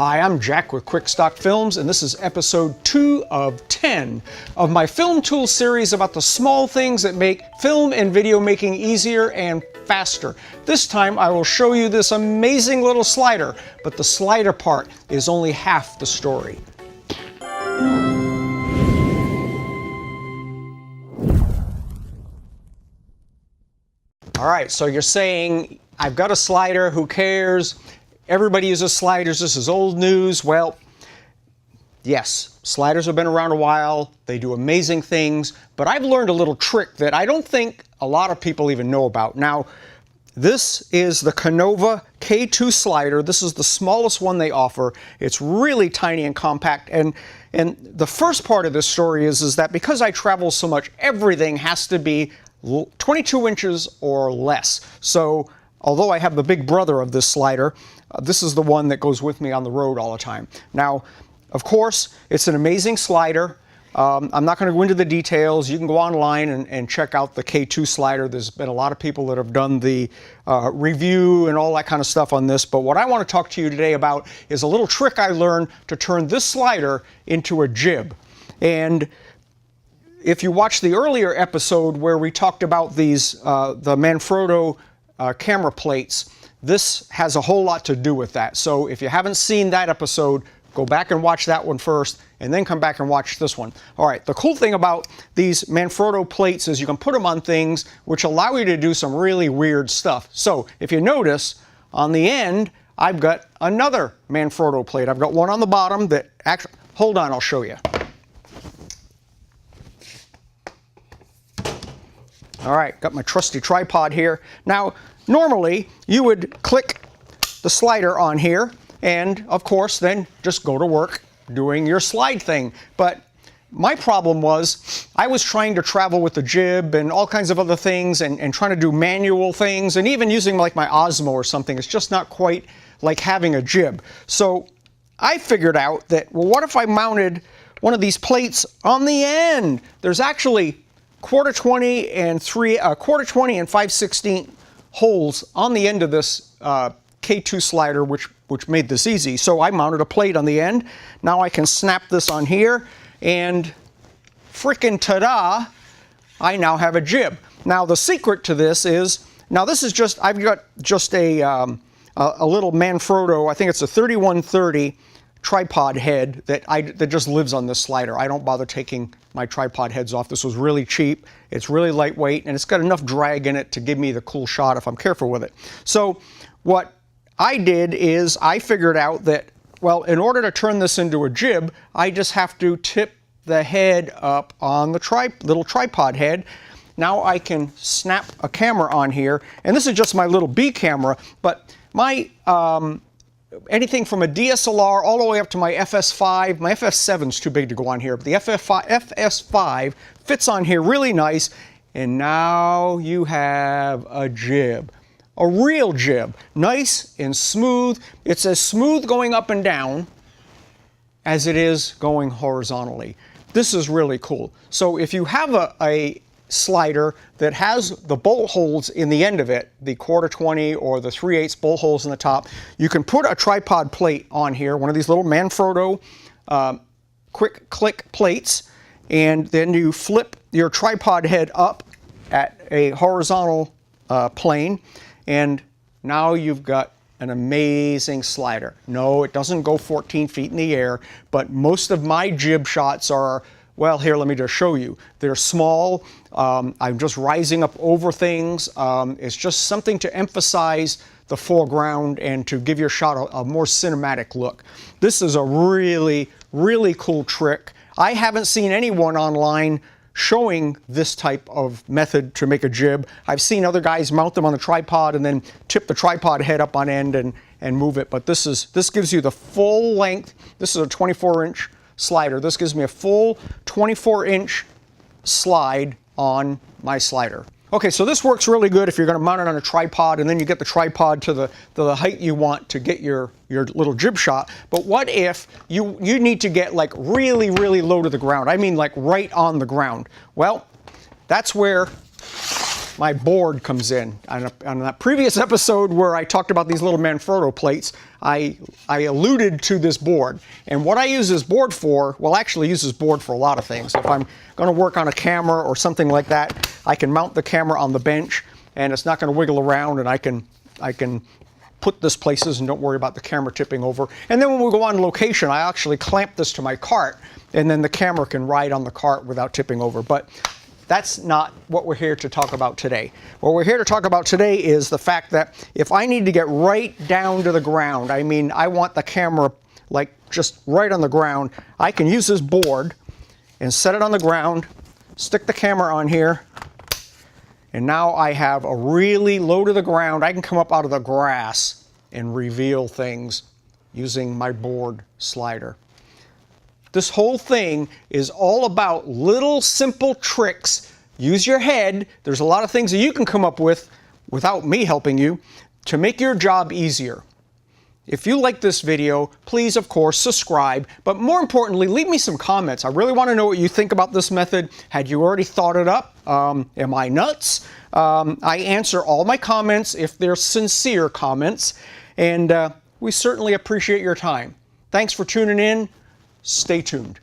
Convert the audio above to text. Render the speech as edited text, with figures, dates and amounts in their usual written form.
Hi, I'm Jack with QuickStock Films, and this is episode 2 of 10 of my film tool series about the small things that make film and video making easier and faster. This time I will show you this amazing little slider, but the slider part is only half the story. All right, so you're saying, I've got a slider, who cares? Everybody uses sliders, this is old news. Well, yes, sliders have been around a while, they do amazing things, but I've learned a little trick that I don't think a lot of people even know about. Now, this is the Konova K2 slider. This is the smallest one they offer. It's really tiny and compact, and the first part of this story is that because I travel so much, everything has to be 22 inches or less. So although I have the big brother of this slider, this is the one that goes with me on the road all the time. Now, of course, it's an amazing slider. I'm not going to go into the details. You can go online and check out the K2 slider. There's been a lot of people that have done the review and all that kind of stuff on this. But what I want to talk to you today about is a little trick I learned to turn this slider into a jib. And if you watch the earlier episode where we talked about these, the Manfrotto camera plates, this has a whole lot to do with that. So if you haven't seen that episode, go back and watch that one first, and then come back and watch this one. All right, the cool thing about these Manfrotto plates is you can put them on things which allow you to do some really weird stuff. So if you notice, on the end, I've got another Manfrotto plate. I've got one on the bottom that actually, hold on, I'll show you. All right, got my trusty tripod here. Now, normally, you would click the slider on here, and of course, then just go to work doing your slide thing. But my problem was, I was trying to travel with the jib and all kinds of other things, and trying to do manual things, and even using like my Osmo or something. It's just not quite like having a jib. So I figured out that, well, what if I mounted one of these plates on the end? There's actually quarter 20 and 5/16 holes on the end of this K2 slider, which made this easy. So I mounted a plate on the end. Now I can snap this on here, and frickin' ta-da, I now have a jib. Now the secret to this is, now this is just, I've got just a little Manfrotto, I think it's a 3130 tripod head that just lives on this slider. I don't bother taking my tripod heads off. This was really cheap. It's really lightweight, and it's got enough drag in it to give me the cool shot if I'm careful with it. So what I did is I figured out that, well, in order to turn this into a jib, I just have to tip the head up on the little tripod head. Now I can snap a camera on here, and this is just my little B camera, but my anything from a DSLR all the way up to my FS5. My FS7 is too big to go on here, but the FS5 fits on here really nice, and now you have a jib. A real jib. Nice and smooth. It's as smooth going up and down as it is going horizontally. This is really cool. So if you have a slider that has the bolt holes in the end of it, the quarter 20 or the 3/8 bolt holes in the top, you can put a tripod plate on here, one of these little Manfrotto quick click plates, and then you flip your tripod head up at a horizontal plane, and now you've got an amazing slider. No, it doesn't go 14 feet in the air, but most of my jib shots are, well, here, let me just show you. They're small. I'm just rising up over things. It's just something to emphasize the foreground and to give your shot a more cinematic look. This is a really, really cool trick. I haven't seen anyone online showing this type of method to make a jib. I've seen other guys mount them on the tripod and then tip the tripod head up on end and move it. But this gives you the full length. This is a 24-inch slider. This gives me a full 24-inch slide on my slider. Okay, so this works really good if you're going to mount it on a tripod, and then you get the tripod to the height you want to get your little jib shot. But what if you need to get like really, really low to the ground? I mean like right on the ground. Well, that's where my board comes in. On that previous episode where I talked about these little Manfrotto plates, I alluded to this board. And what I use this board for, well, actually use this board for a lot of things. If I'm going to work on a camera or something like that, I can mount the camera on the bench and it's not going to wiggle around, and I can put this places and don't worry about the camera tipping over. And then when we go on location, I actually clamp this to my cart, and then the camera can ride on the cart without tipping over. But that's not what we're here to talk about today. What we're here to talk about today is the fact that if I need to get right down to the ground, I mean, I want the camera like just right on the ground, I can use this board and set it on the ground, stick the camera on here, and now I have a really low to the ground. I can come up out of the grass and reveal things using my board slider. This whole thing is all about little simple tricks. Use your head. There's a lot of things that you can come up with without me helping you to make your job easier. If you like this video, please, of course, subscribe, but more importantly, leave me some comments. I really want to know what you think about this method. Had you already thought it up? Am I nuts? I answer all my comments if they're sincere comments, and we certainly appreciate your time. Thanks for tuning in. Stay tuned.